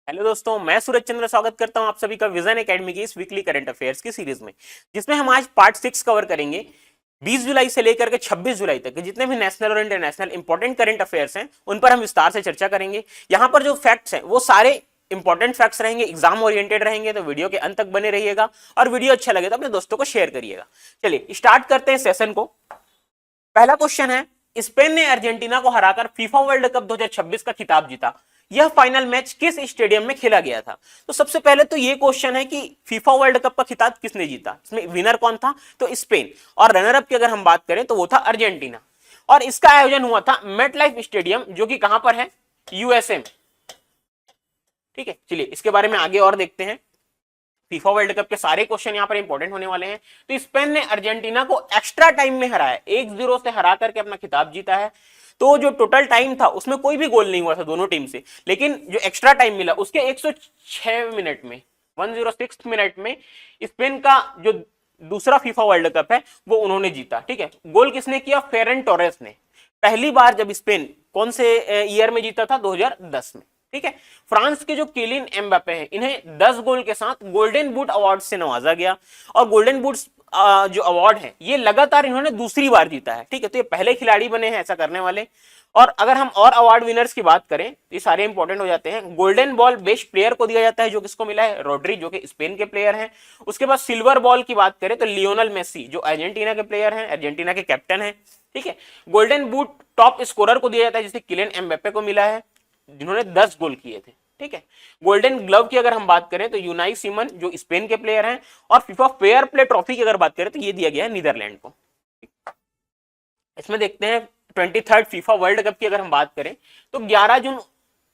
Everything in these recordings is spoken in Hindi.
हेलो दोस्तों, मैं सूरज चंद्र स्वागत करता हूं आप सभी का विजन एकेडमी की इस वीकली करंट अफेयर्स की सीरीज में, जिसमें हम आज पार्ट 6 कवर करेंगे। 20 जुलाई से लेकर के 26 जुलाई तक के जितने भी नेशनल और इंटरनेशनल इंपॉर्टेंट करंट अफेयर्स हैं उन पर हम विस्तार से चर्चा करेंगे। यहाँ पर जो फैक्ट्स हैं वो सारे इंपॉर्टेंट फैक्ट्स रहेंगे, एग्जाम ओरिएंटेड रहेंगे, तो वीडियो के अंत तक बने रहिएगा और वीडियो अच्छा लगे तो अपने दोस्तों को शेयर करिएगा। चलिए स्टार्ट करते हैं सेशन को। पहला क्वेश्चन है, स्पेन ने अर्जेंटीना को हराकर फीफा वर्ल्ड कप 2026 का खिताब जीता। यह फाइनल मैच किस स्टेडियम में खेला गया था? तो सबसे पहले तो यह क्वेश्चन है कि फीफा वर्ल्ड कप का खिताब किसने जीता, इसमें विनर कौन था? तो स्पेन। और रनर अप की अगर हम बात करें तो वो था अर्जेंटीना। और इसका आयोजन हुआ था मेट लाइफ स्टेडियम, जो कि कहां पर है? यूएसए में। ठीक है, चलिए इसके बारे में आगे और देखते हैं। फीफा वर्ल्ड कप के सारे क्वेश्चन यहां पर इंपॉर्टेंट होने वाले हैं। तो स्पेन ने अर्जेंटीना को एक्स्ट्रा टाइम में हराया, 1-0 से हरा करके अपना खिताब जीता है। तो जो टोटल टाइम था उसमें कोई भी गोल नहीं हुआ था दोनों टीम से, लेकिन जो एक्स्ट्रा टाइम मिला उसके 106 मिनट में, 106 मिनट में स्पेन का जो दूसरा फीफा वर्ल्ड कप है वो उन्होंने जीता। ठीक है, गोल किसने किया? फेरन टोरेस ने। पहली बार जब स्पेन कौन से ईयर में जीता था? 2010 में। ठीक है, फ्रांस के जो किलियन एम्बापे हैं, इन्हें 10 गोल के साथ गोल्डन बूट अवार्ड से नवाजा गया। और गोल्डन बूट जो अवार्ड है ये लगातार इन्होंने दूसरी बार जीता है। ठीक है, तो ये पहले खिलाड़ी बने हैं ऐसा करने वाले। और अगर हम और अवार्ड विनर्स की बात करें तो ये सारे इंपॉर्टेंट हो जाते हैं। गोल्डन बॉल बेस्ट प्लेयर को दिया जाता है, जो किसको मिला है? रोड्री, जो कि स्पेन के प्लेयर हैं। उसके बाद सिल्वर बॉल की बात करें तो लियोनल मेसी, जो अर्जेंटीना के प्लेयर हैं, अर्जेंटीना के कैप्टन हैं। ठीक है, गोल्डन बूट टॉप स्कोरर को दिया जाता है, जिसे किलियन एम्बापे को मिला है, जिन्होंने 10 गोल किए थे। ठीक है, गोल्डन ग्लव की अगर हम बात करें तो यूनाई सीमन, जो स्पेन के प्लेयर हैं। और फीफा फेयर प्ले ट्रॉफी की अगर बात करें तो ये दिया गया है नीदरलैंड को। इसमें देखते हैं 23rd फीफा वर्ल्ड कप की अगर हम बात करें तो 11 जून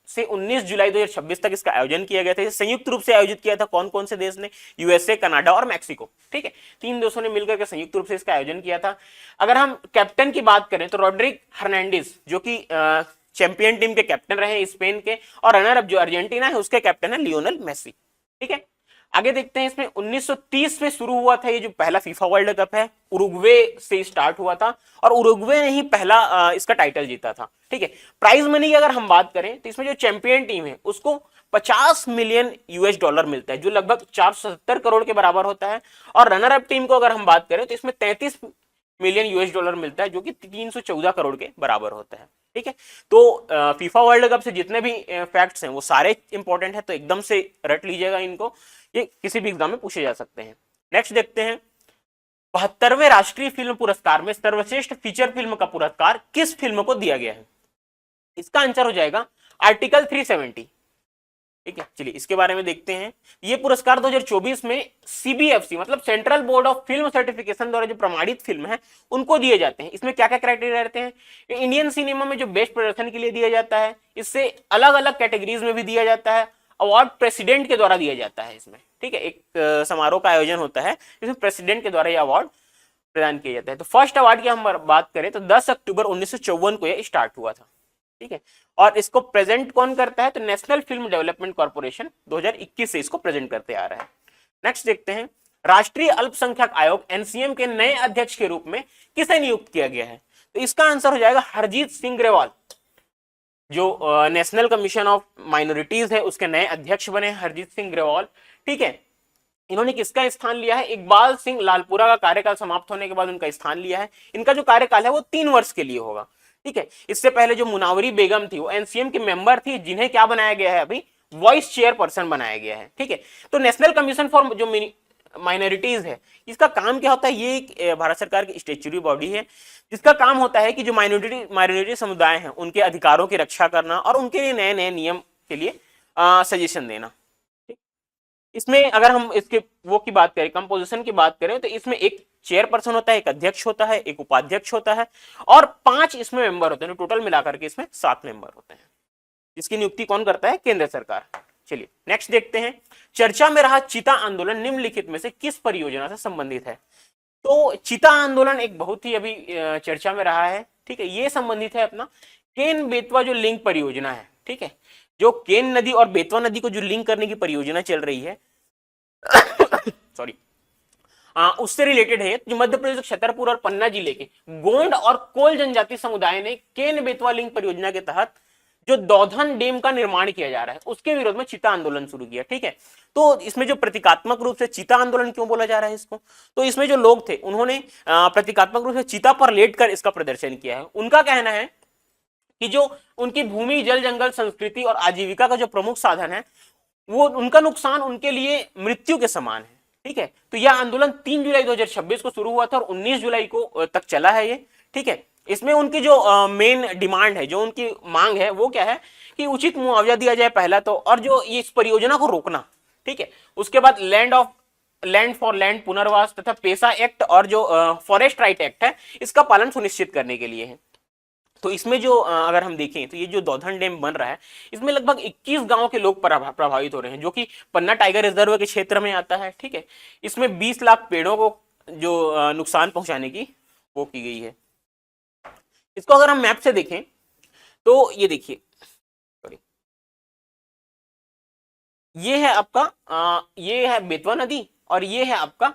से 19 जुलाई 2026 तक इसका आयोजन किया गया था। संयुक्त रूप से आयोजित किया था कौन कौन से देश ने? यूएसए, कनाडा और मैक्सिको। ठीक है, 3 देशों ने मिलकर के संयुक्त रूप से इसका आयोजन किया था। अगर हम कैप्टन की बात करें तो रॉड्रिग हर्नांडिस, जो कि चैंपियन टीम के कैप्टन रहे स्पेन के, और रनर अप जो अर्जेंटीना है उसके कैप्टन है लियोनल मेसी। ठीक है, आगे देखते हैं। इसमें 1930 में शुरू हुआ था ये जो पहला फीफा वर्ल्ड कप है, उरुग्वे से स्टार्ट हुआ था और उरुग्वे ने ही पहला इसका टाइटल जीता था। ठीक है, प्राइज मनी की अगर हम बात करें तो इसमें जो चैंपियन टीम है उसको 50 मिलियन यूएस डॉलर मिलता है, जो लगभग 470 करोड़ के बराबर होता है। और रनर अप टीम को अगर हम बात करें तो इसमें 33 मिलियन यूएस डॉलर मिलता है, जो कि 314 करोड़ के बराबर होता है। ठीक है, तो फीफा वर्ल्ड कप से जितने भी फैक्ट्स हैं वो सारे इंपॉर्टेंट है, तो एकदम से रट लीजिएगा इनको, ये किसी भी एग्जाम में पूछे जा सकते हैं। नेक्स्ट देखते हैं, 72वें राष्ट्रीय फिल्म पुरस्कार में सर्वश्रेष्ठ फीचर फिल्म का पुरस्कार किस फिल्म को दिया गया है? इसका आंसर हो जाएगा आर्टिकल 370। ठीक है, चलिए इसके बारे में देखते हैं। ये पुरस्कार 2024 में सीबीएफसी मतलब central board of film certification द्वारा जो प्रमाणित फिल्म है उनको दिए जाते हैं। इसमें क्या क्या क्राइटेरिया रहते हैं? इंडियन सिनेमा में जो बेस्ट प्रदर्शन के लिए दिया जाता है, इससे अलग अलग कैटेगरीज में भी दिया जाता है। अवार्ड प्रेसिडेंट के द्वारा दिया जाता है इसमें। ठीक है, एक समारोह का आयोजन होता है जिसमें प्रेसिडेंट के द्वारा यह अवार्ड प्रदान किया जाता है। तो फर्स्ट अवार्ड की हम बात करें तो 10 अक्टूबर 1954 को यह स्टार्ट हुआ था। ठीक है, और इसको प्रेजेंट कौन करता है? तो नेशनल फिल्म डेवलपमेंट कॉर्पोरेशन 2021 से इसको प्रेजेंट करते आ रहा है। नेक्स्ट देखते हैं, राष्ट्रीय अल्पसंख्यक आयोग एनसीएम के नए अध्यक्ष के रूप में किसे नियुक्त किया गया है? तो इसका आंसर हो जाएगा हरजीत सिंह ग्रेवाल, जो नेशनल कमीशन ऑफ माइनॉरिटीज है उसके नए अध्यक्ष बने हरजीत सिंह ग्रेवाल। ठीक है, इन्होंने किसका स्थान लिया है? इकबाल सिंह लालपुरा का कार्यकाल समाप्त होने के बाद उनका स्थान लिया है। इनका जो कार्यकाल है वो 3 वर्ष के लिए होगा। ठीक है, इससे पहले जो मुनावरी बेगम थी वो एनसीएम की मेंबर थी, जिन्हें क्या बनाया गया है? अभी वाइस चेयरपर्सन बनाया गया है। ठीक है, तो नेशनल कमीशन फॉर जो माइनॉरिटीज है, इसका काम क्या होता है? ये एक भारत सरकार की स्टैट्यूटरी बॉडी है जिसका काम होता है कि जो माइनॉरिटी समुदाय हैं उनके अधिकारों की रक्षा करना और उनके लिए नए नए नियम के लिए सजेशन देना। ठीक, इसमें अगर हम इसके वो की बात करें, कंपोजिशन की बात करें, तो इसमें एक चेयरपर्सन होता है, एक अध्यक्ष होता है, एक उपाध्यक्ष होता है और 5 इसमें मेंबर होते हैं। टोटल मिलाकर के इसमें 7 मेंबर होते हैं, जिसकी नियुक्ति कौन करता है? केंद्र सरकार। चलिए नेक्स्ट देखते हैं, चर्चा में रहा चीता आंदोलन निम्नलिखित में से किस परियोजना से संबंधित है? तो चीता आंदोलन एक बहुत ही अभी चर्चा में रहा है। ठीक है, ये संबंधित है अपना केन बेतवा जो लिंक परियोजना है। ठीक है, जो केन नदी और बेतवा नदी को जो लिंक करने की परियोजना चल रही है सॉरी, उससे रिलेटेड है। जो मध्य प्रदेश छतरपुर और पन्ना जिले के गोंड और कोल जनजाति समुदाय ने केन बेतवा लिंक परियोजना के तहत जो दौधन डैम का निर्माण किया जा रहा है उसके विरोध में चीता आंदोलन शुरू किया। ठीक है, तो इसमें जो प्रतीकात्मक रूप से चीता आंदोलन क्यों बोला जा रहा है इसको, तो इसमें जो लोग थे उन्होंने प्रतीकात्मक रूप से चीता पर लेटकर इसका प्रदर्शन किया है। उनका कहना है कि जो उनकी भूमि, जल, जंगल, संस्कृति और आजीविका का जो प्रमुख साधन है, वो उनका नुकसान उनके लिए मृत्यु के समान है। ठीक है, तो यह आंदोलन 3 जुलाई 2026 को शुरू हुआ था और 19 जुलाई को तक चला है ये। ठीक है, इसमें उनकी जो मेन डिमांड है, जो उनकी मांग है, वो क्या है कि उचित मुआवजा दिया जाए पहला तो, और जो ये इस परियोजना को रोकना। ठीक है, उसके बाद लैंड फॉर लैंड पुनर्वास तथा पेसा एक्ट और जो फॉरेस्ट राइट एक्ट है, इसका पालन सुनिश्चित करने के लिए है। तो इसमें जो अगर हम देखें तो ये जो दौधन डैम बन रहा है, इसमें लगभग 21 गांव के लोग प्रभावित हो रहे हैं, जो कि पन्ना टाइगर रिजर्व के क्षेत्र में आता है। ठीक है, इसमें 20 लाख पेड़ों को जो नुकसान पहुंचाने की वो की गई है। इसको अगर हम मैप से देखें तो ये देखिए, ये है आपका ये है बेतवा नदी और ये है आपका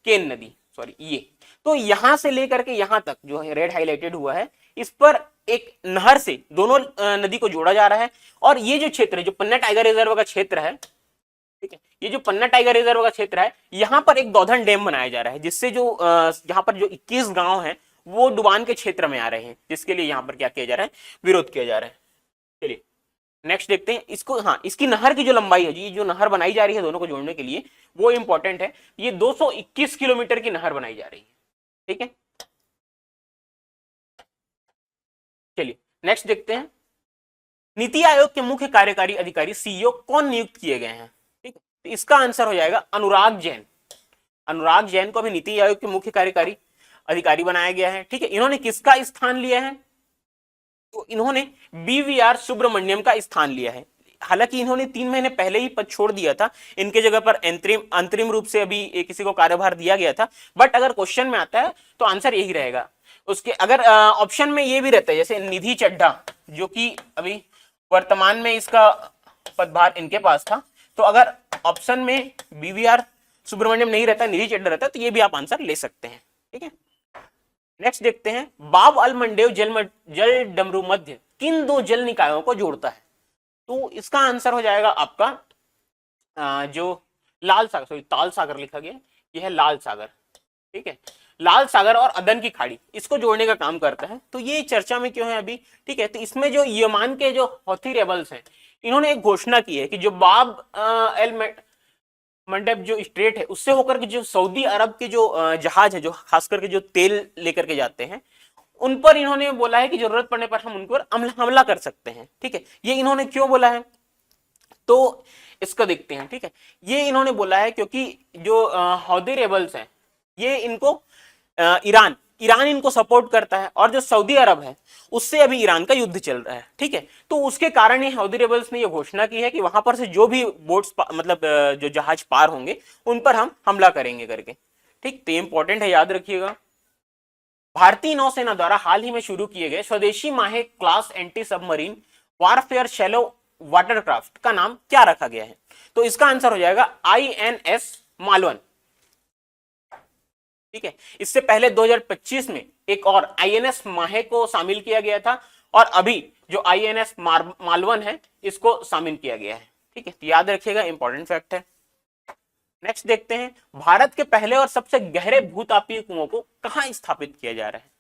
केन नदी, सॉरी ये। तो यहां से लेकर के यहां तक जो है रेड हाईलाइटेड हुआ है, इस पर एक नहर से दोनों नदी को जोड़ा जा रहा है। और ये जो क्षेत्र है, जो पन्ना टाइगर रिजर्व का क्षेत्र है, ठीक है, ये जो पन्ना टाइगर रिजर्व का क्षेत्र है, यहां पर एक दौधन डैम बनाया जा रहा है, जिससे जो यहाँ पर जो 21 गांव है वो डुबान के क्षेत्र में आ रहे हैं, जिसके लिए यहाँ पर क्या किया जा रहा है, विरोध किया जा रहा है। चलिए नेक्स्ट देखते हैं इसको। हाँ, इसकी नहर की जो लंबाई है, ये जो नहर बनाई जा रही है दोनों को जोड़ने के लिए, वो इंपॉर्टेंट है। ये 221 किलोमीटर की नहर बनाई जा रही है। ठीक है, चलिए नेक्स्ट देखते हैं। नीति आयोग के मुख्य कार्यकारी अधिकारी सीईओ कौन नियुक्त किए गए हैं? ठीक है, तो इसका आंसर हो जाएगा अनुराग जैन। अनुराग जैन को अभी नीति आयोग के मुख्य कार्यकारी अधिकारी बनाया गया है। ठीक है, इन्होंने किसका स्थान लिया है? तो इन्होंने बीवीआर सुब्रमण्यम का स्थान लिया है। हालांकि इन्होंने 3 महीने पहले ही पद छोड़ दिया था, इनके जगह पर अंतरिम रूप से अभी किसी को कार्यभार दिया गया था। बट अगर क्वेश्चन में आता है तो आंसर यही रहेगा। उसके अगर ऑप्शन में ये भी रहता है, जैसे निधि चड्ढा, जो कि अभी वर्तमान में इसका पदभार इनके पास था, तो अगर ऑप्शन में बीवीआर सुब्रमण्यम नहीं रहता, निधि चड्ढा रहता, तो ये भी आप आंसर ले सकते हैं। ठीक है, नेक्स्ट देखते हैं। बाब अल मंडेव जल डमरू मध्य किन 2 जल निकायों को जोड़ता है? तो इसका आंसर हो जाएगा आपका जो लाल सागर, सॉरी ताल सागर लिखा गया, यह है लाल सागर। ठीक है, लाल सागर और अदन की खाड़ी, इसको जोड़ने का काम करता है। तो ये चर्चा में क्यों है अभी? ठीक है, तो इसमें जो यमन के जो हौथी रेबल्स हैं, इन्होंने एक घोषणा की है कि जो बाब एल मंडप जो स्ट्रेट है, उससे होकर के जो सऊदी अरब के जो जहाज है, जो खास करके जो तेल लेकर के जाते हैं, उन पर इन्होंने बोला है कि जरूरत पड़ने पर हम उन पर हमला कर सकते हैं। ठीक है, ये इन्होंने क्यों बोला है तो इसका देखते हैं। ठीक है, ये इन्होंने बोला है क्योंकि जो हौदी रेबल्स हैं, ये इनको ईरान इनको सपोर्ट करता है, और जो सऊदी अरब है उससे अभी ईरान का युद्ध चल रहा है। ठीक है, तो उसके कारण ये हौदी रेबल्स ने ये घोषणा की है कि वहां पर से जो भी बोट्स मतलब जो जहाज पार होंगे उन पर हम हमला करेंगे करके। ठीक, तो इंपॉर्टेंट है, याद रखिएगा। भारतीय नौसेना द्वारा हाल ही में शुरू किए गए स्वदेशी माहे class anti submarine warfare shallow watercraft का नाम क्या रखा गया है? तो इसका आंसर हो जाएगा INS मालवन। ठीक है, इससे पहले 2025 में एक और INS माहे को शामिल किया गया था, और अभी जो INS मालवन है इसको शामिल किया गया है। ठीक है, तो याद रखिएगा, इंपॉर्टेंट फैक्ट है। नेक्स्ट देखते हैं। भारत के पहले और सबसे गहरे भूतापीय कुओं को कहां स्थापित किया जा रहा है?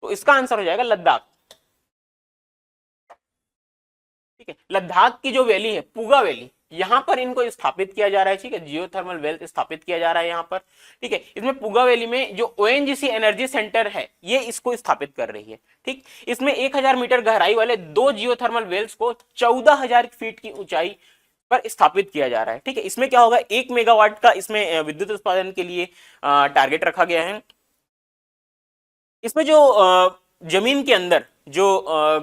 तो इसका आंसर हो जाएगा लद्दाख। ठीक है, लद्दाख की जो वैली है, पुगा वैली, यहां पर इनको स्थापित किया जा रहा है। ठीक है, जियोथर्मल वेल्थ स्थापित किया जा रहा है यहां पर। ठीक है, इसमें पुगा वैली में जो ONGC एनर्जी सेंटर है, ये इसको स्थापित कर रही है। ठीक, इसमें 1000 मीटर गहराई वाले 2 जियोथर्मल वेल्स को 14,000 फीट की ऊंचाई पर स्थापित किया जा रहा है। ठीक है, इसमें क्या होगा, 1 मेगावाट का इसमें विद्युत उत्पादन के लिए टारगेट रखा गया है। इसमें जो जमीन के अंदर जो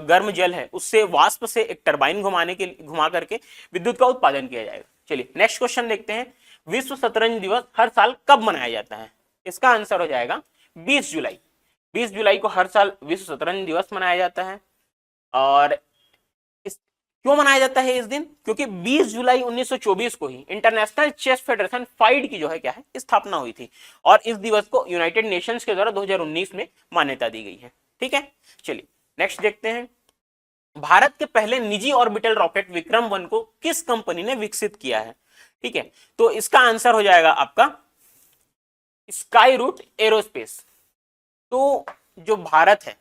गर्म जल है, उससे वाष्प से एक टरबाइन घुमा करके विद्युत का उत्पादन किया जाएगा। चलिए नेक्स्ट क्वेश्चन देखते हैं। विश्व शतरंज दिवस हर साल कब मनाया जाता है? इसका आंसर हो जाएगा 20 जुलाई। 20 जुलाई को हर साल विश्व शतरंज दिवस मनाया जाता है। और क्यों मनाया जाता है इस दिन? क्योंकि 20 जुलाई 1924 को ही इंटरनेशनल चेस फेडरेशन फाइड की जो है क्या है, स्थापना हुई थी, और इस दिवस को यूनाइटेड नेशंस के द्वारा 2019 में मान्यता दी गई है। ठीक है, चलिए नेक्स्ट देखते हैं। भारत के पहले निजी ऑर्बिटल रॉकेट विक्रम 1 को किस कंपनी ने विकसित किया है? ठीक है, तो इसका आंसर हो जाएगा आपका स्काई रूट एरोस्पेस। तो जो भारत है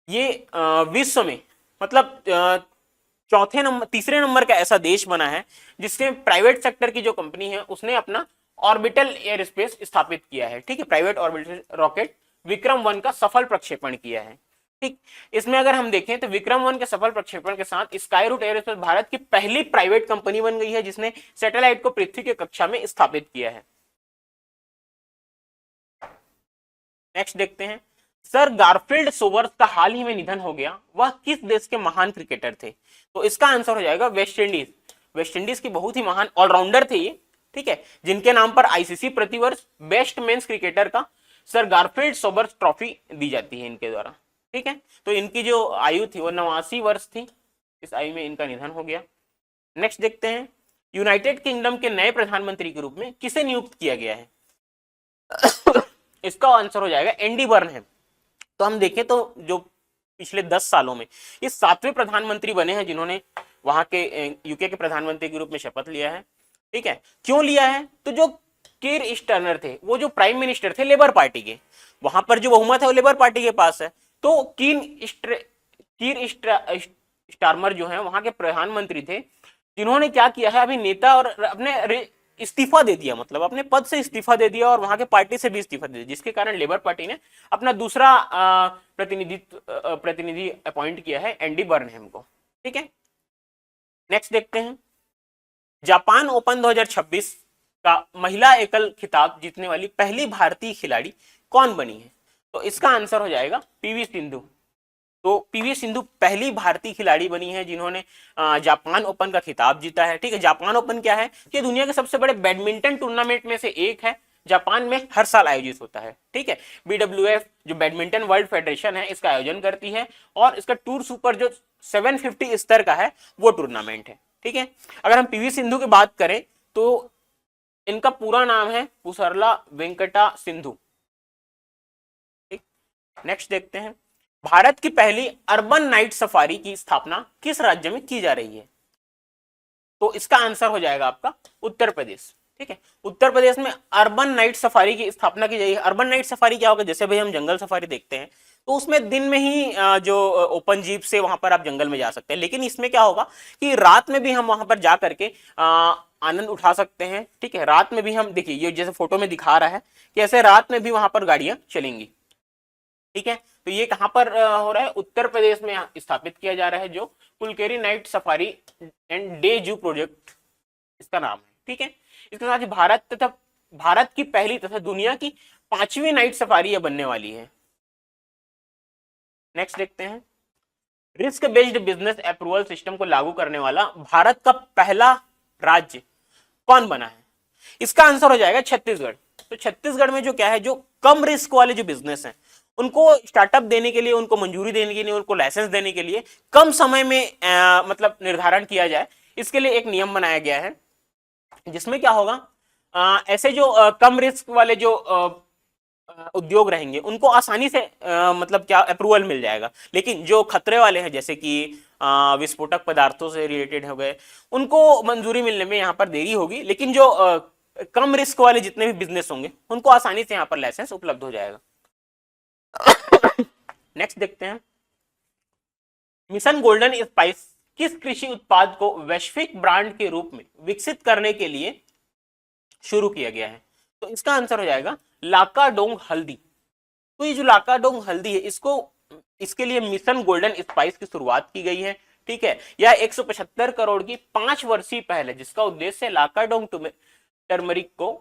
ये विश्व में मतलब तीसरे नंबर का ऐसा देश बना है जिसके प्राइवेट सेक्टर की जो कंपनी है उसने अपना ऑर्बिटल एयर स्पेस स्थापित किया है। ठीक है, प्राइवेट ऑर्बिटल रॉकेट विक्रम 1 का सफल प्रक्षेपण किया है। ठीक, इसमें अगर हम देखें तो विक्रम 1 के सफल प्रक्षेपण के साथ स्काई रूट एरोस्पेस भारत की पहली प्राइवेट कंपनी बन गई है जिसने सैटेलाइट को पृथ्वी की कक्षा में स्थापित किया है। नेक्स्ट देखते हैं, सर गारफील्ड सोबर्स का हाल ही में निधन हो गया, वह किस देश के महान क्रिकेटर थे? तो इसका आंसर हो जाएगा वेस्ट इंडीज। वेस्ट इंडीज की बहुत ही महान ऑलराउंडर थे ये, ठीक है, जिनके नाम पर आईसीसी प्रतिवर्ष बेस्ट मेंस क्रिकेटर का सर गारफील्ड सोबर्स ट्रॉफी दी जाती है इनके द्वारा। ठीक है, तो इनकी जो आयु थी वो 89 वर्ष थी, इस आयु में इनका निधन हो गया। नेक्स्ट देखते हैं, यूनाइटेड किंगडम के नए प्रधानमंत्री के रूप में किसे नियुक्त किया गया है? इसका आंसर हो जाएगा एंडी बर्नहम। तो हम देखें तो जो पिछले 10 सालों में ये 7वें प्रधानमंत्री बने हैं जिन्होंने वहां के यूके के प्रधानमंत्री के रूप में शपथ लिया है। ठीक है, क्यों लिया है? तो जो कीर स्टार्मर थे वो जो प्राइम मिनिस्टर थे लेबर पार्टी के, वहां पर जो बहुमत है वो लेबर पार्टी के पास है, तो कीर स्टार्मर जो है वहां के प्रधानमंत्री थे जिन्होंने क्या किया है, अभी नेता और अपने इस्तीफा दे दिया, मतलब अपने पद से इस्तीफा दे दिया और वहां के पार्टी से भी इस्तीफा दे दिया, जिसके कारण लेबर पार्टी ने अपना दूसरा प्रतिनिधि अपॉइंट किया है एंडी बर्नहम को। ठीक है, नेक्स्ट देखते हैं, जापान ओपन 2026 का महिला एकल खिताब जीतने वाली पहली भारतीय खिलाड़ी कौन बनी है? तो इसका आंसर हो जाएगा पीवी सिंधु। तो पीवी सिंधु पहली भारतीय खिलाड़ी बनी है जिन्होंने जापान ओपन का खिताब जीता है। ठीक है, जापान ओपन क्या है? ये दुनिया के सबसे बड़े बैडमिंटन टूर्नामेंट में से एक है, जापान में हर साल आयोजित होता है। ठीक है, BWF जो बैडमिंटन वर्ल्ड फेडरेशन है इसका आयोजन करती है और इसका टूर सुपर जो 750 स्तर का है वो टूर्नामेंट है। ठीक है, अगर हम पीवी सिंधु की बात करें तो इनका पूरा नाम है पुसरला वेंकटा सिंधु। नेक्स्ट देखते हैं, भारत की पहली अर्बन नाइट सफारी की स्थापना किस राज्य में की जा रही है? तो इसका आंसर हो जाएगा आपका उत्तर प्रदेश। ठीक है, उत्तर प्रदेश में अर्बन नाइट सफारी की स्थापना की जाएगी। अर्बन नाइट सफारी क्या होगा? जैसे भाई हम जंगल सफारी देखते हैं तो उसमें दिन में ही जो ओपन जीप से वहां पर आप जंगल में जा सकते हैं, लेकिन इसमें क्या होगा कि रात में भी हम वहां पर जा करके आनंद उठा सकते हैं। ठीक है, रात में भी हम, देखिए ये जैसे फोटो में दिखा रहा है कि ऐसे रात में भी वहां पर गाड़ियां चलेंगी। ठीक है, तो ये कहां पर हो रहा है? उत्तर प्रदेश में स्थापित किया जा रहा है, जो कुलकेरी नाइट सफारी एंड डे जू प्रोजेक्ट इसका नाम है। ठीक है, इसके साथ ही भारत की पहली तथा दुनिया की 5वीं नाइट सफारी बनने वाली है। नेक्स्ट देखते हैं, risk based business approval system को लागू करने वाला भारत का पहला राज्य कौन बना है? इसका आंसर हो जाएगा छत्तीसगढ़। तो छत्तीसगढ़ में जो क्या है, जो कम रिस्क वाले जो बिजनेस हैं उनको स्टार्टअप देने के लिए, उनको मंजूरी देने के लिए, उनको लाइसेंस देने के लिए कम समय में मतलब निर्धारण किया जाए, इसके लिए एक नियम बनाया गया है जिसमें क्या होगा, ऐसे जो कम रिस्क वाले जो उद्योग रहेंगे उनको आसानी से मतलब क्या अप्रूवल मिल जाएगा, लेकिन जो खतरे वाले हैं जैसे कि विस्फोटक पदार्थों से रिलेटेड हो गए उनको मंजूरी मिलने में यहाँ पर देरी होगी, लेकिन जो कम रिस्क वाले जितने भी बिजनेस होंगे उनको आसानी से यहाँ पर लाइसेंस उपलब्ध हो जाएगा। नेक्स्ट देखते हैं, मिशन गोल्डन स्पाइस किस कृषि उत्पाद को वैश्विक ब्रांड के रूप में विकसित करने के लिए शुरू किया गया है? तो इसका आंसर हो जाएगा लाकाडोंग हल्दी। तो ये जो लाकाडोंग हल्दी है इसके लिए मिशन गोल्डन स्पाइस की शुरुआत की गई है। ठीक है, यह 175 करोड़ की 5 वर्षीय पहल है जिसका उद्देश्य लाकाडोंग टर्मरिक को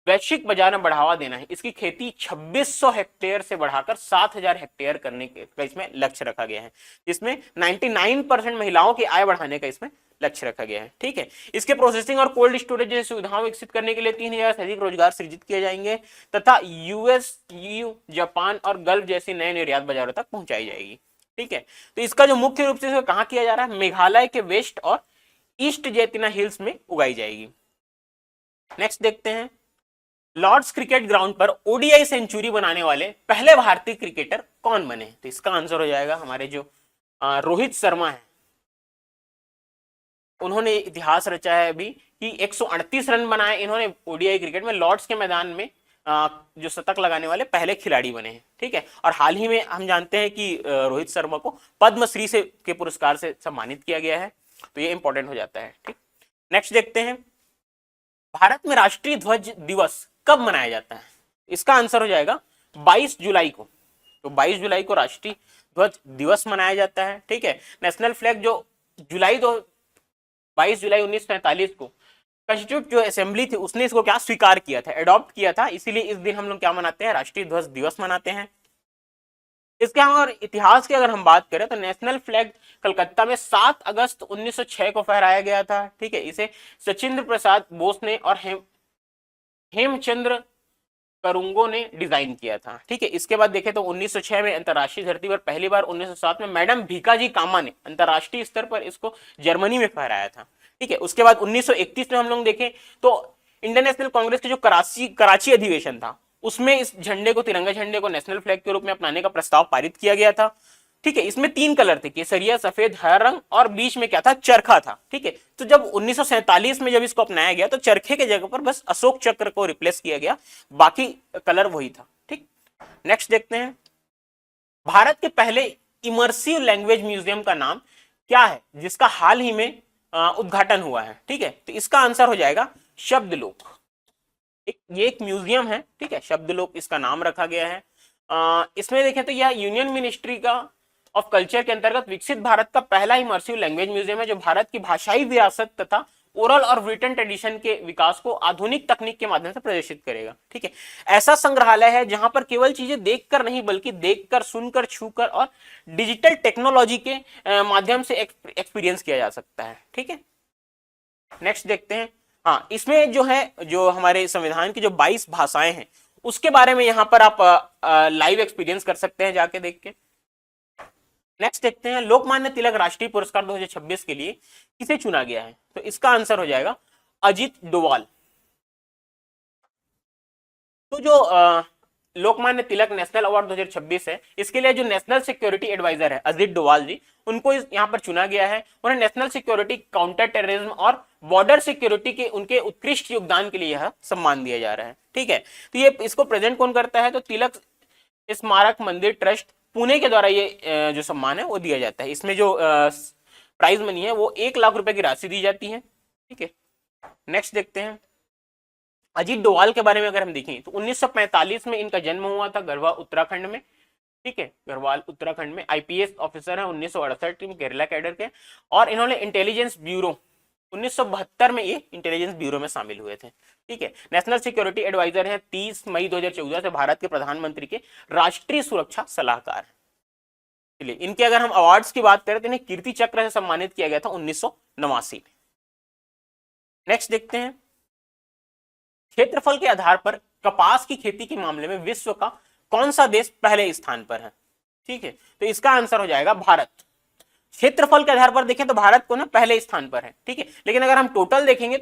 वैश्विक बाजार में बढ़ावा देना है। इसकी खेती 2600 हेक्टेयर से बढ़ाकर 7000 हेक्टेयर करने का इसमें लक्ष्य रखा गया है, जिसमें 99% महिलाओं की आय बढ़ाने का इसमें लक्ष्य रखा गया है। ठीक है, इसके प्रोसेसिंग और कोल्ड स्टोरेज जैसी सुविधाओं विकसित करने के लिए 3000 से अधिक रोजगार सृजित किए जाएंगे तथा US, EU, जापान और गल्फ जैसी नए निर्यात बाजारों तक पहुंचाई जाएगी। ठीक है, तो इसका जो मुख्य रूप से कहां किया जा रहा है, मेघालय के वेस्ट और ईस्ट जैतिना हिल्स में उगाई जाएगी। नेक्स्ट देखते हैं, लॉर्ड्स क्रिकेट ग्राउंड पर ODI सेंचुरी बनाने वाले पहले भारतीय क्रिकेटर कौन बने? तो इसका आंसर हो जाएगा हमारे जो रोहित शर्मा है, उन्होंने इतिहास रचा है अभी कि 138 रन बनाए इन्होंने ओडीआई क्रिकेट में, लॉर्ड्स के मैदान में जो शतक लगाने वाले पहले खिलाड़ी बने हैं। ठीक है, और हाल ही में हम जानते हैं कि रोहित शर्मा को पद्मश्री से के पुरस्कार से सम्मानित किया गया है, तो ये इंपॉर्टेंट हो जाता है। ठीक, नेक्स्ट देखते हैं, भारत में राष्ट्रीय ध्वज दिवस कब मनाया जाता है? इसका आंसर हो जाएगा 22 जुलाई को। तो 22 जुलाई को राष्ट्रीय ध्वज दिवस मनाया जाता है। ठीक है, नेशनल फ्लैग जो 22 जुलाई 1947 को कॉन्स्टिट्यूट जो असेंबली थी उसने इसको क्या स्वीकार किया था, एडॉप्ट किया था, इसीलिए इस दिन हम लोग क्या मनाते हैं, राष्ट्रीय ध्वज दिवस मनाते हैं। इसके अगर इतिहास की अगर हम बात करें तो नेशनल फ्लैग कलकत्ता में 7 अगस्त 1906 को फहराया गया था। ठीक है, इसे सचिंद्र प्रसाद बोस ने और हेमचंद्र करुंगो ने डिजाइन किया था। ठीक है, इसके बाद देखें तो 1906 में अंतरराष्ट्रीय धरती पर पहली बार, 1907 में मैडम भीकाजी कामा ने अंतरराष्ट्रीय स्तर पर इसको जर्मनी में फहराया था। ठीक है, उसके बाद 1931 में हम लोग देखें तो इंडियन नेशनल कांग्रेस के जो कराची अधिवेशन था उसमें इस झंडे को, तिरंगा झंडे को नेशनल फ्लैग के रूप में अपनाने का प्रस्ताव पारित किया गया था। ठीक है, इसमें 3 कलर थे, केसरिया, सफेद, हरा रंग, और बीच में क्या था, चरखा था। ठीक है, तो जब 1947 में जब इसको अपनाया गया तो चरखे के जगह पर बस अशोक चक्र को रिप्लेस किया गया, बाकी कलर वही था। ठीक, नेक्स्ट देखते हैं, भारत के पहले इमर्सिव लैंग्वेज म्यूजियम का नाम क्या है जिसका हाल ही में उद्घाटन हुआ है? ठीक है, तो इसका आंसर हो जाएगा शब्दलोक। ये एक म्यूजियम है। ठीक है, शब्दलोक इसका नाम रखा गया है। इसमें देखें तो यह यूनियन मिनिस्ट्री का ऑफ कल्चर के अंतर्गत विकसित भारत का पहला इमर्सिव लैंग्वेज म्यूजियम है जो भारत की भाषाई विरासत तथा ओरल और रिटन ट्रेडिशन के विकास को आधुनिक तकनीक के माध्यम से प्रदर्शित करेगा। ठीक है, ऐसा संग्रहालय है जहां पर केवल चीजें देखकर नहीं बल्कि देखकर, सुनकर, छूकर और डिजिटल टेक्नोलॉजी के माध्यम से एक्सपीरियंस किया जा सकता है। ठीक है, नेक्स्ट देखते हैं, हाँ, इसमें जो है, जो हमारे संविधान की जो 22 भाषाएं हैं उसके बारे में यहां पर आप लाइव एक्सपीरियंस कर सकते हैं जाके देख के। नेक्स्ट देखते हैं, लोकमान्य तिलक राष्ट्रीय पुरस्कार 2026 के लिए किसे चुना गया है? तो इसका आंसर हो जाएगा अजीत डोवाल। तो जो लोकमान्य तिलक नेशनल अवार्ड 2026 है, इसके लिए जो नेशनल सिक्योरिटी एडवाइजर है अजीत डोवाल जी, उनको यहाँ पर चुना गया है। उन्हें नेशनल सिक्योरिटी, काउंटर टेररिज्म और बॉर्डर सिक्योरिटी के उनके उत्कृष्ट योगदान के लिए यह सम्मान दिया जा रहा है। ठीक है, तो ये इसको प्रेजेंट कौन करता है? तो तिलक स्मारक मंदिर ट्रस्ट पुणे के द्वारा ये जो सम्मान है वो दिया जाता है। इसमें जो प्राइज मनी है वो 1 लाख रुपए की राशि दी जाती है। ठीक है, नेक्स्ट देखते हैं, अजीत डोवाल के बारे में अगर हम देखें तो 1945 में इनका जन्म हुआ था गढ़वा उत्तराखंड में। ठीक है, गढ़वाल उत्तराखंड में आईपीएस ऑफिसर है 1968 में केरला कैडर के, और इन्होंने इंटेलिजेंस ब्यूरो 1972 में ये इंटेलिजेंस ब्यूरो में शामिल हुए थे। ठीक है, नेशनल सिक्योरिटी एडवाइजर है, 30 मई 2014 से भारत के प्रधानमंत्री के राष्ट्रीय सुरक्षा सलाहकार। चलिए, इनके अगर हम अवार्ड्स की बात करें तो इन्हें कीर्ति चक्र से सम्मानित किया गया था 1989 में। नेक्स्ट देखते हैं, क्षेत्रफल के आधार पर कपास की खेती के मामले में विश्व का कौन सा देश पहले स्थान पर है? ठीक है, तो इसका आंसर हो जाएगा भारत। क्षेत्रफल के आधार पर देखें तो भारत को ना पहले स्थान पर है। ठीक है, लेकिन अगर हम टोटल देखेंगे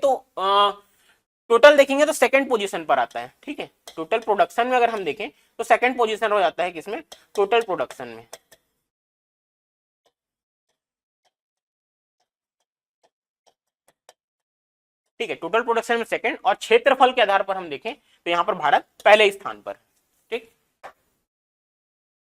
तो सेकंड पोजीशन पर आता है। ठीक है, टोटल प्रोडक्शन में अगर हम देखें तो सेकंड पोजीशन हो जाता है किसमें? टोटल प्रोडक्शन में। ठीक है, टोटल प्रोडक्शन में सेकंड, और क्षेत्रफल के आधार पर हम देखें तो यहां पर भारत पहले स्थान पर। ठीक,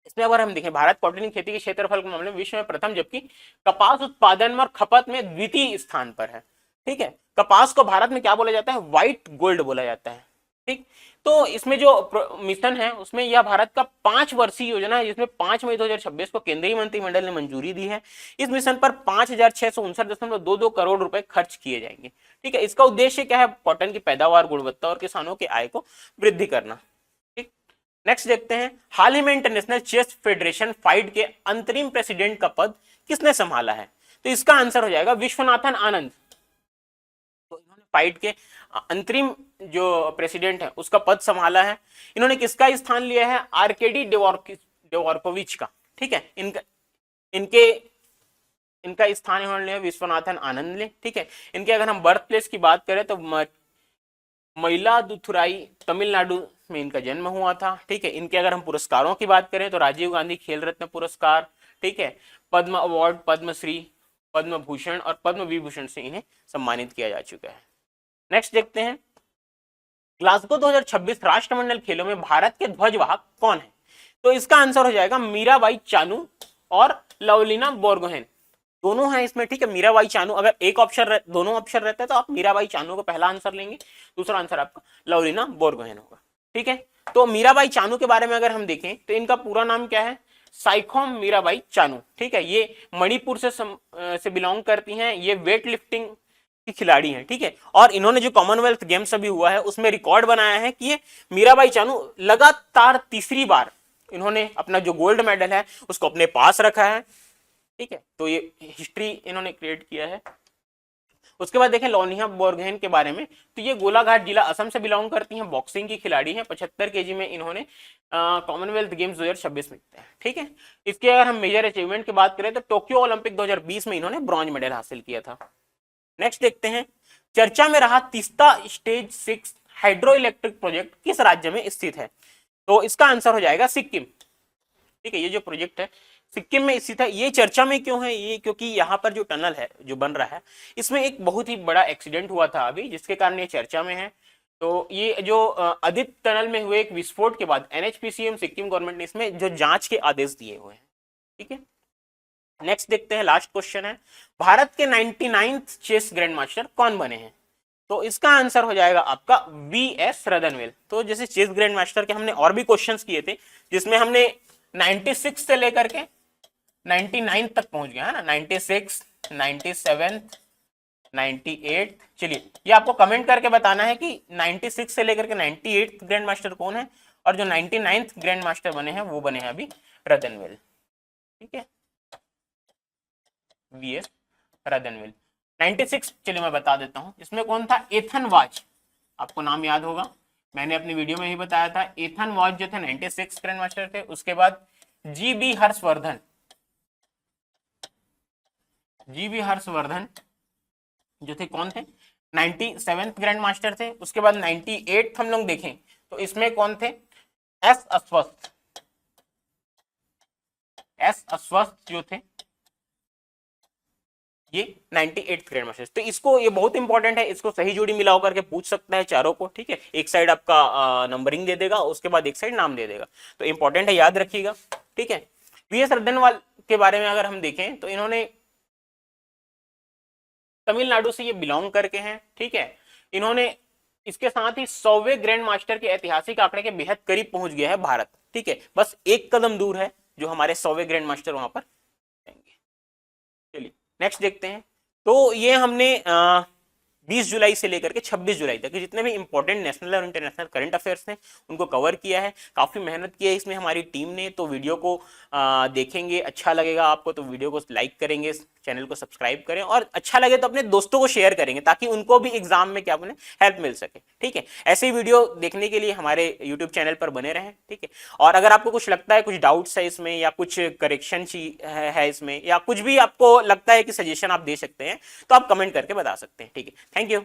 इसमें अगर हम देखें भारत कॉटन की खेती के क्षेत्रफल के मामले में विश्व में प्रथम, जबकि कपास उत्पादन में और खपत में द्वितीय स्थान पर है। ठीक है, कपास को भारत में क्या बोला जाता है? व्हाइट गोल्ड बोला जाता है। ठीक, तो इसमें जो मिशन है उसमें यह भारत का 5 वर्षीय योजना है जिसमें 5 मई 2026 को केंद्रीय मंत्रिमंडल ने मंजूरी दी है। इस मिशन पर 5,659.22 करोड़ रुपए खर्च किए जाएंगे। ठीक है, इसका उद्देश्य क्या है? कॉटन की पैदावार, गुणवत्ता और किसानों की आय को वृद्धि करना। ठीक, नेक्स्ट देखते हैं, हाल ही में इंटरनेशनल चेस फेडरेशन फाइड के अंतरिम प्रेसिडेंट का पद किसने संभाला है? तो इसका आंसर हो जाएगा विश्वनाथन आनंद। तो इन्होंने फाइड के अंतरिम जो प्रेसिडेंट है उसका पद संभाला है। इन्होंने किसका स्थान लिया है? आर्केडी डेवोर्कोविच का। ठीक है, इनका स्थान इन्होंने लिया विश्वनाथन आनंद ने। ठीक है, इनके अगर हम बर्थ प्लेस की बात करें तो मयिलादुथुराई तमिलनाडु में इनका जन्म हुआ था। ठीक है, इनके अगर हम पुरस्कारों की बात करें तो राजीव गांधी खेल रत्न पुरस्कार, ठीक है, पद्म अवार्ड, पद्मश्री, पद्म भूषण और पद्म विभूषण से इन्हें सम्मानित किया जा चुका है। नेक्स्ट देखते हैं, ग्लासगो 2026 राष्ट्रमंडल खेलों में भारत के ध्वजवाहक कौन है? तो इसका आंसर हो जाएगा मीराबाई चानू और लवलीना बोरगोहेन, दोनों हैं इसमें, ठीक है। मीराबाई चानू, अगर एक ऑप्शन दोनों ऑप्शन रहता है तो आप मीराबाई चानू को पहला आंसर लेंगे, दूसरा आंसर आपका लवलीना बोरगोहेन होगा, ठीक है। तो मीराबाई चानू के बारे में अगर हम देखें तो इनका पूरा नाम क्या है? साइखोम मीराबाई चानू, ठीक है। ये मणिपुर से बिलोंग करती हैं, ये वेट लिफ्टिंग की खिलाड़ी हैं, ठीक है। और इन्होंने जो कॉमनवेल्थ गेम्स अभी हुआ है उसमें रिकॉर्ड बनाया है कि ये मीराबाई चानू लगातार तीसरी बार इन्होंने अपना जो गोल्ड मेडल है उसको अपने पास रखा है, ठीक है। तो ये हिस्ट्री इन्होंने क्रिएट किया है। उसके बाद देखें लोनिया बोरगोहेन के बारे में, तो ये गोलाघाट जिला असम से बिलोंग करती हैं, बॉक्सिंग की खिलाड़ी हैं, 75 केजी में इन्होंने कॉमनवेल्थ गेम्स 2026 में, ठीक है। इसके अगर हम मेजर अचीवमेंट की बात करें तो टोक्यो ओलंपिक 2020 में इन्होंने ब्रॉन्ज मेडल हासिल किया था। नेक्स्ट देखते हैं, चर्चा में रहा Teesta stage 6 hydro electric project किस राज्य में स्थित है? तो इसका आंसर हो जाएगा सिक्किम, ठीक है। ये जो प्रोजेक्ट है सिक्किम में स्थित है। ये चर्चा में क्यों है? ये क्योंकि यहाँ पर जो टनल है जो बन रहा है इसमें एक बहुत ही बड़ा एक्सीडेंट हुआ था अभी, जिसके कारण ये चर्चा में है। तो ये जो अदित टनल में हुए एक विस्फोट के बाद एनएचपीसीएम सिक्किम गवर्नमेंट ने इसमें जो जांच के आदेश दिए हुए हैं, ठीक है। नेक्स्ट देखते हैं, लास्ट क्वेश्चन है, भारत के 99th चेस ग्रैंड मास्टर कौन बने हैं? तो इसका आंसर हो जाएगा आपका वी.एस. रदनवेल। तो जैसे चेस ग्रैंड मास्टर के हमने और भी क्वेश्चंस किए थे जिसमें हमने 96 से लेकर के 99 तक पहुंच गया है ना, 96, 97, 98। चलिए ये आपको कमेंट करके बताना है कि 96 से लेकर के 98 ग्रैंड मास्टर कौन है, और जो 99th ग्रैंड मास्टर बने हैं वो बने हैं अभी रदनवेल, ठीक है, वी.एस. रदनवेल। 96 चलिए मैं बता देता हूं, इसमें कौन था? एथन वाज, आपको नाम याद होगा, मैंने अपनी वीडियो में ही बताया था। एथन वाज जो थे 96 ग्रैंड मास्टर थे। उसके बाद जी.बी. हर्षवर्धन, जी.बी. हर्षवर्धन जो थे कौन थे? 97th ग्रैंड मास्टर थे। उसके बाद 98 हम लोग देखें तो इसमें कौन थे? एस अश्वत्थ, एस अश्वत्थ जो थे ये 98th ग्रैंड मास्टर। तो इसको, ये बहुत इंपॉर्टेंट है, इसको सही जोड़ी मिला होकर के पूछ सकता है चारों को, ठीक है। एक साइड आपका नंबरिंग दे देगा, उसके बाद एक साइड नाम दे देगा, तो इंपॉर्टेंट है, याद रखिएगा, ठीक है। वी.एस. रदनवाल के बारे में अगर हम देखें तो इन्होंने तमिलनाडु से ये बिलोंग करके हैं, ठीक है। इन्होंने इसके साथ ही 100वें ग्रैंड मास्टर के ऐतिहासिक आंकड़े के बेहद करीब पहुंच गया है भारत, ठीक है। बस एक कदम दूर है जो हमारे 100वें ग्रैंड मास्टर वहां पर जाएंगे। चलिए नेक्स्ट देखते हैं। तो ये हमने 20 जुलाई से लेकर के 26 जुलाई तक जितने भी इंपॉर्टेंट नेशनल और इंटरनेशनल करंट अफेयर्स हैं उनको कवर किया है। काफ़ी मेहनत की है इसमें हमारी टीम ने, तो वीडियो को देखेंगे, अच्छा लगेगा आपको तो वीडियो को लाइक करेंगे, चैनल को सब्सक्राइब करें, और अच्छा लगे तो अपने दोस्तों को शेयर करेंगे ताकि उनको भी एग्जाम में क्या बने, हेल्प मिल सके, ठीक है। ऐसे ही वीडियो देखने के लिए हमारे यूट्यूब चैनल पर बने रहें, ठीक है। और अगर आपको कुछ लगता है, कुछ डाउट्स है इसमें या कुछ करेक्शन है इसमें, या कुछ भी आपको लगता है कि सजेशन आप दे सकते हैं, तो आप कमेंट करके बता सकते हैं, ठीक है। Thank you.